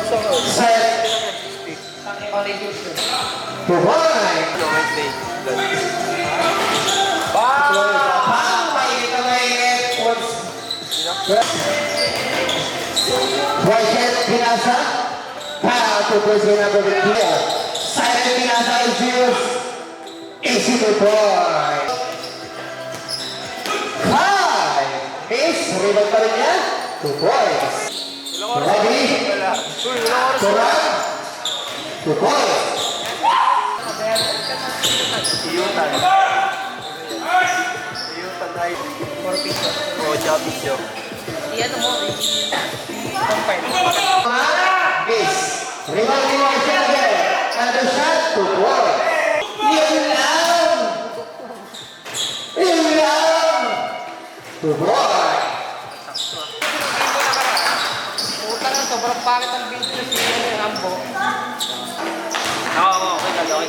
Set. Tuhoy. Wednesday. Whitehead Pinasa. Power to Brazil number the clear. Silent Pinasa is used. Easy to boy. Five. Is rebound pa rin yan. 2 points. Ready? To run. 2 points. Iyutan. Iyutan ay 4 piso. O, tsaka piso. Iyan mo, i-compile. Is rebound ni Whitehead again. And the shot 2 points. Yun lang. Yun lang. 2 points. Puta na, sobrang pangit ang video si Rambo. Oo, okay tayo.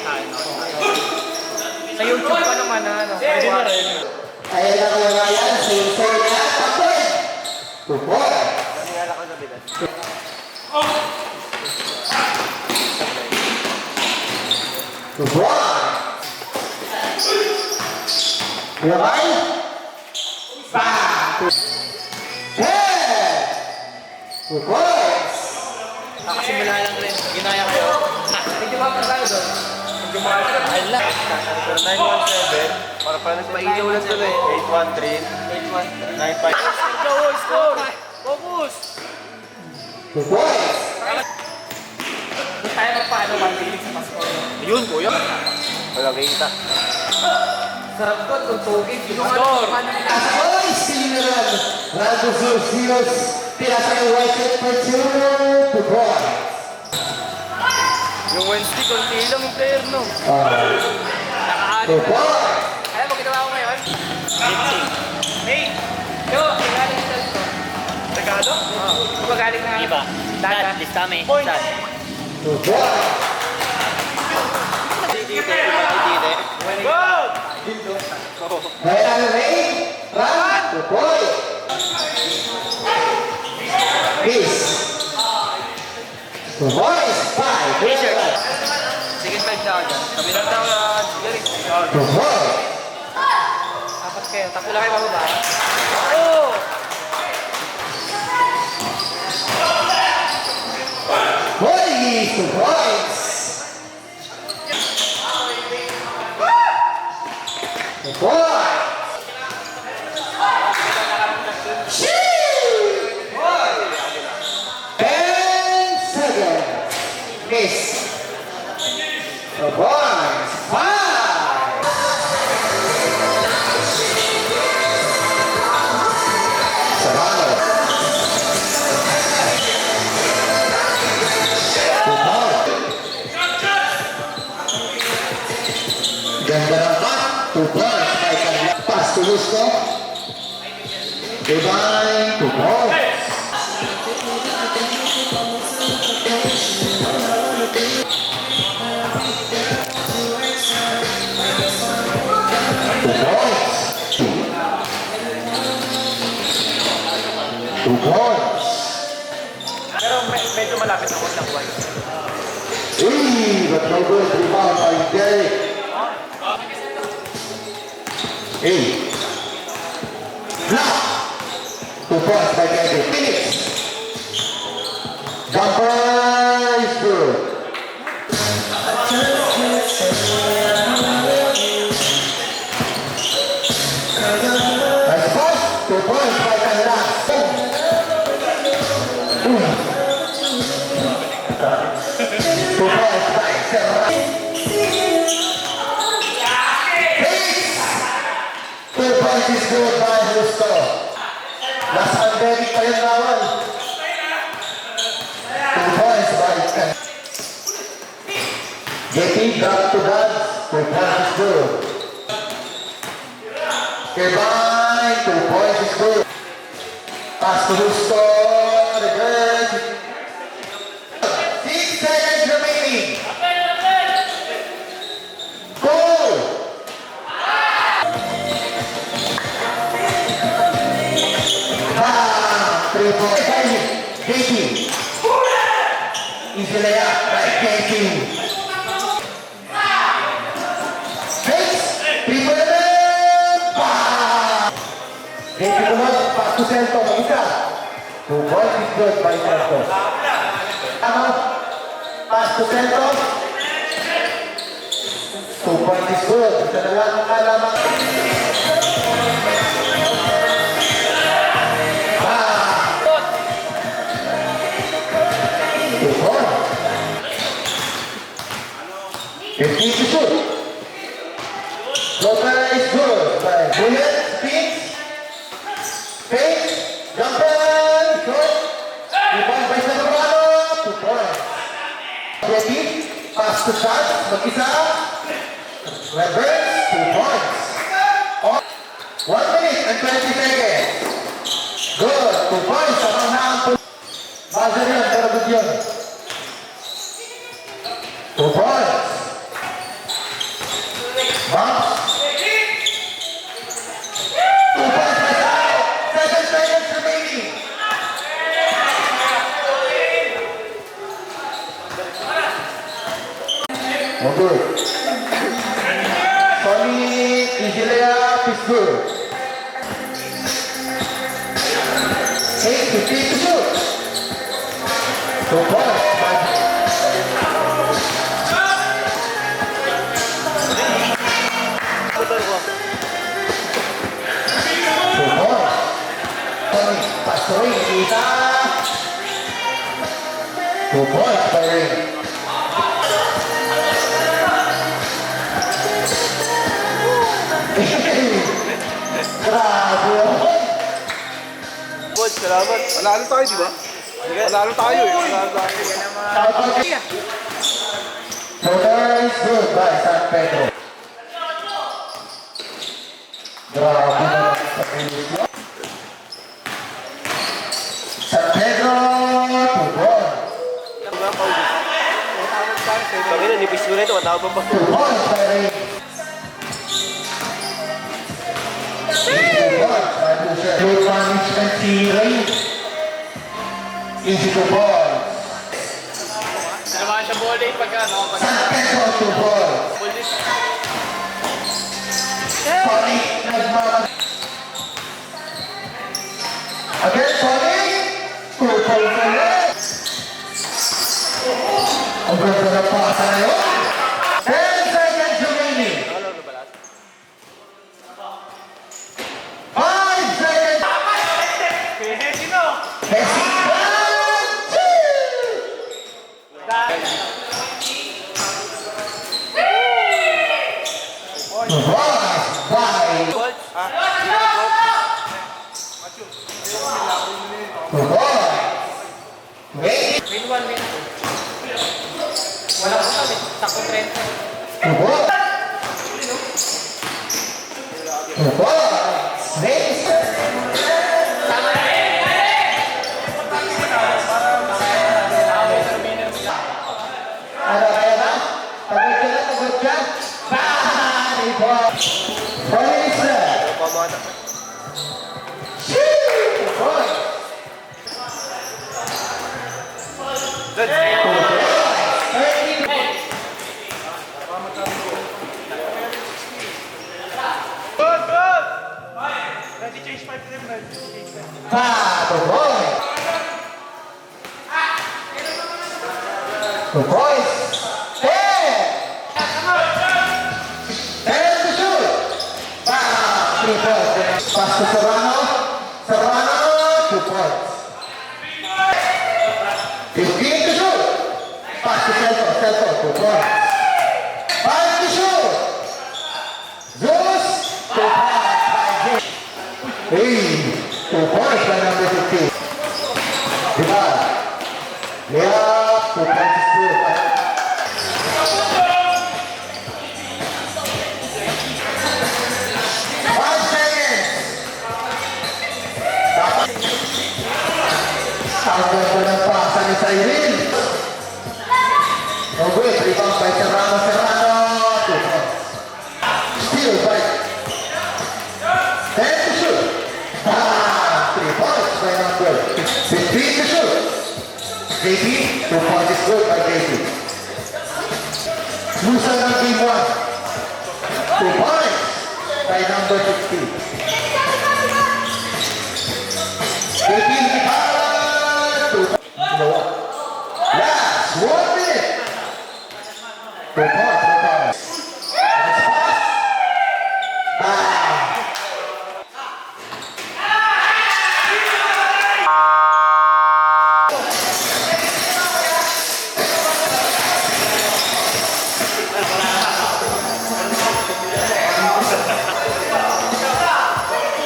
Sa YouTube pa naman na ano. Pwede na rin. Ayan na kalagayan sa insay niya. Kapit! 2 points. Nangyala ko sa bilas. 2 points. Rabay? 5. 10. 2 points. Nakasimula lang rin. Ginaya kayo. Medyo mga tayo doon. Medyo mahal ka. Mahal lang. 917. Para pala nagpailaw lang doon eh. 813. 813. 95. Score! Focus! 2 points. Doon tayo magpaano magpilig sa Pasko. Yun, kuya. Wala kita. Sarap ko, tuntugin. Score! As always, Siniran. Rando Zeus. Pinasa yung Whitehead for 2 points. Yung Wednesday, konti lang yung player, no? 2 Nakaari na. points. Alam mo, ginawa ko ngayon? Hey! Yo, galing sa ito. Regalo? Oo. Magaling na. Iba. Dada. Listame. Point. 2 points. Go! Kaya Ray, run, 2 points. Peace. 2 points, 5. Sige, 5 na ako dyan. Kami lang daw na galing. 2 points. Apat kayo. Tatlo lang kayo mababa. Oh! Hoy, 2 points. 2 points. Shoo! 10 seconds. Miss. 2 points, 5. Sabado. 2 points. Ganda naman. 2 points. Pass to Rusco. Divine. 2 points. Two points. Pero medyo malapit ako lang buwan. But no good rebound by Derek. 8. Block. 2 points by Derek. Phoenix. Jumper is good. Nice pass. 2 points by Canada. 2 points by Serra. 2 points is good by Justo. Last pandemic pa yung bawal. 2 points by Canada. JP, drop to God. 2 points is good. Kebay, 2 points is good. Pass to Justo. The good. 6 seconds remaining. Goal! Ah, 3 points. JP. Easy layup by Casey. Fakes. 3 for the win. Pass. Casey kumot. Pass to Celto. Mag-isa. 2 points is good by Celto. Pass to Celto. 2 points is good. Isa na lang ang kalaman. It's easy to shoot. Floater is good. By Bullet, spins, fake, jumper, short. 2 points by Zamorano, 2 points. Ready, pass to shot, mag-isa. Reverse, 2 points. 1 minute and 20 seconds. Good, 2 points. Sabang na ang buzzer yun, pero good yun. 2 points. Bounce. 2 points by Sao. 7 seconds remaining. Okay. Solid, easy layup is good. 8:15 to shoot. 2 points. Pastoy, kita. 2 points by Ring. Grabe yun. Boss, salamat. Panalo tayo, di ba? Panalo tayo eh. Panalo tayo. Floater is good by San Pedro. Grabe naman sa Pedro. San Pedro, 2 points. Kami na, nipis mo na ito. Matawag pa pa. 2 points by Ring. 2 points by Boucher. Good management si Ring. Easy 2 points. Naman siya ball day pag ano. San Pedro, 2 points. Sonic, nagmamag. Again, Sonic. 2 points ulit. Ang ganda na pasa na yun. 10 seconds remaining. 5 seconds. Sino? Messi. Bye. Wait. Win 1 win. Wala ko sabi. Takot 30. Ano kaya na? Tagod ka na, tagod ka. Bye! Bye, sir. Pamata. Boy. Good. 13. Good, good! Ready, change 5 to them, ready. Good boy. Good boys. 10. 10 to shoot. 3 points. Pass to Serrano. Serrano, 2 points. 15 to shoot. Pass to Celto. Celto, 2 points. 5 to shoot. Zeus, 2 points. Hey, 2 points by number 15. Diba? Yeah, 2 points is good. 5 seconds. Ang ganda ng pasa ni Cyril. Oh, good. Rebound by Serrano. Serrano. 2 points. Steal by 10 to shoot. 3 points by number 15 to shoot. JP, 2 points is good by JP. Loser ng game 1. 2 points by number 15. JP, Likipan! 2 points. Last 1 minute. 2 points, 2 points. Next pass.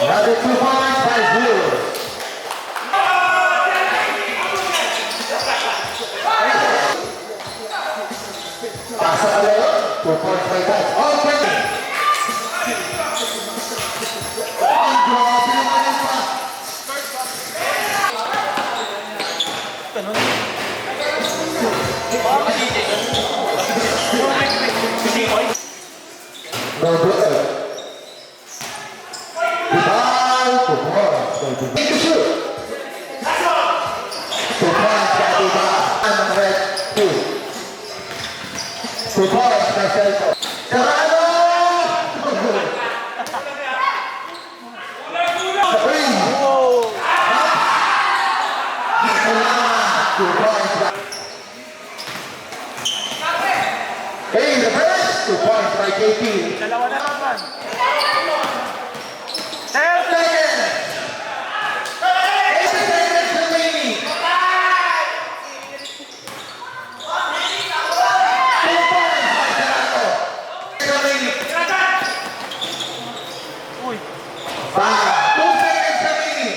Another 2 points by Blue. Pasa ka lang, 2 points by Tats. Okay! Ang grabe naman yung pass. Number 8. Ibang 2 points by Ibang. Take a shoot. 2 points by Ibang. Ang red 2. 2 points by Celso. Serrano! Sa ring. 2 points by... Hey, reverse! 2 points by JP. Dalawa na naman. 10 seconds! 8 seconds remaining! 2 points by Serrano. Remaining. Uy. 2 seconds remaining.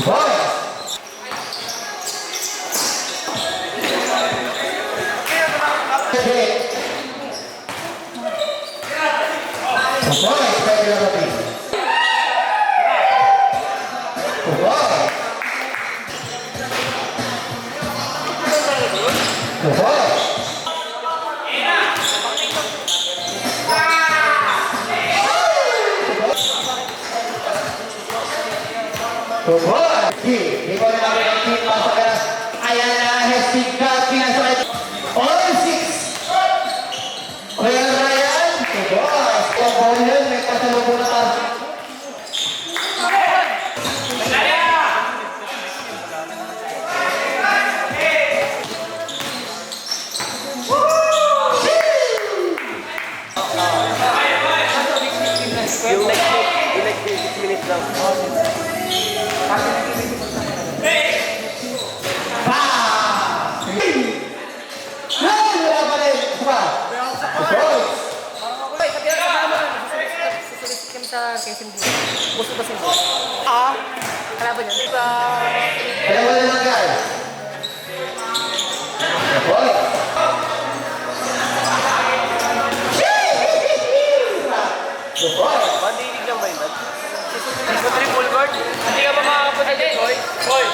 Boys! Okay. Boys, pwede na natin. Boys! Boys! Boys! Di ko na namin ang team pasok. Ayan na, hashtag cut, pinasakit. All 6! Kuya Ryan, boss, kung ball yun, may pasalubong na tayo. Yung next 6 minutes lang. Wala pa rin. Isa. Boys! Susulit kami sa Quezon Blue. Gusto ba sila? Kalaban yan. Dalawa na lang guys. Boys! Boys! Bandilig lang ba yun? Sa triple guard? Hindi ka ba makakapunta dyan, Boy? Boy!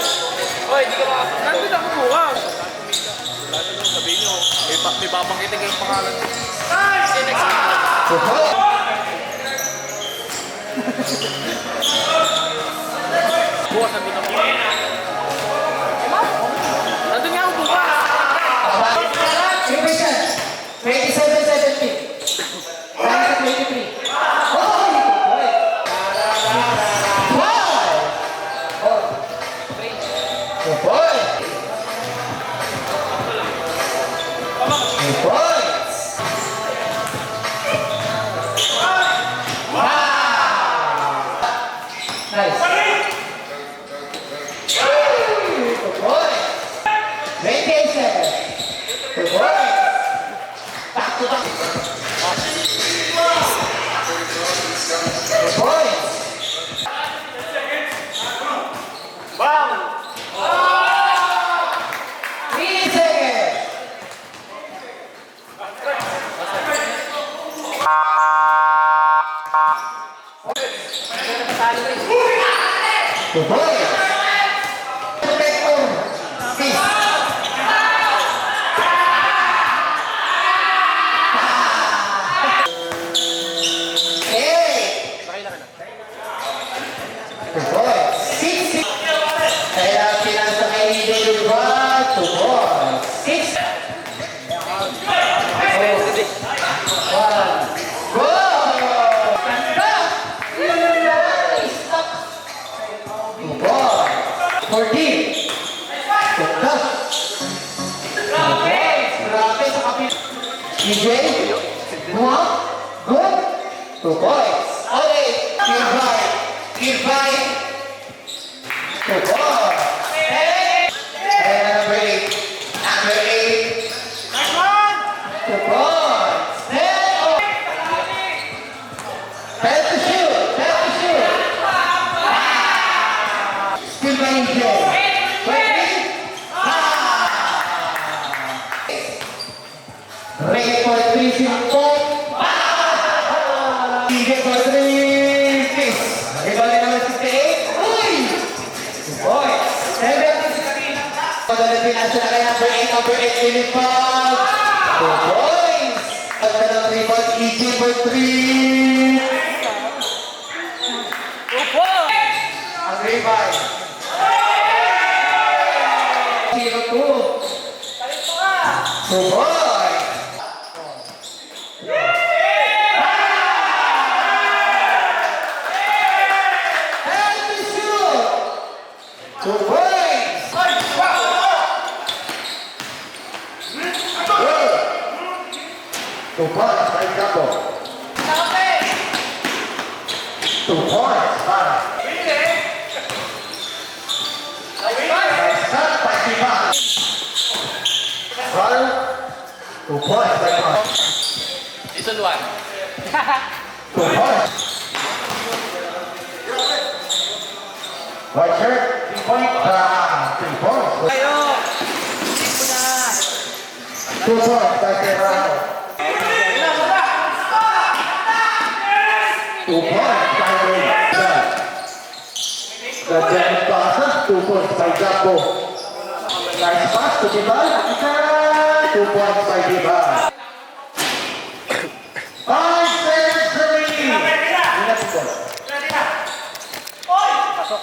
Boy, hindi ka makakapunta. Nandun ako bukas. Sabihin nyo, may babangkitin kayong pangalan. Boys! Bukas nandun ako. Nandun nga ako bukas. Invitation. 27-17. Kaya sa 23. Nice. Good boy. 28 seconds. Good boy. Back to back. Good boy. Bang! 3 seconds. Good boy. Protect home. Peace. Hey. 14. Ganda. Grabe sa kapit. DJ, Noah, good. 2 points. Okay, give by. 2 points. And number 8. Number 8. 2 points. 10 to shoot. 10 to shoot. Still by DJ. Rate for 3 simple. DJ for 3. Miss. Rebound naman 68. Uy! Boy. 7. Pagdating natin na kay number 8 Pilipag. 2 points. Pagka ng rebound, EJ for 3. Ang rebound. 0-2. 2 points. Two points! Good. 2 points by Jumbo. 2 points para. Start by Diva. 2 points by Mark. Season 1. 2 points. White shirt, 3 points. 3 points. Kayo! Ito na! 2 points by Serrano. 2 points by Ray. The James Dawson, 2 points by Jumbo. Nice pass to Diba. 2 points by Diba. 5 seconds remaining. Pasok.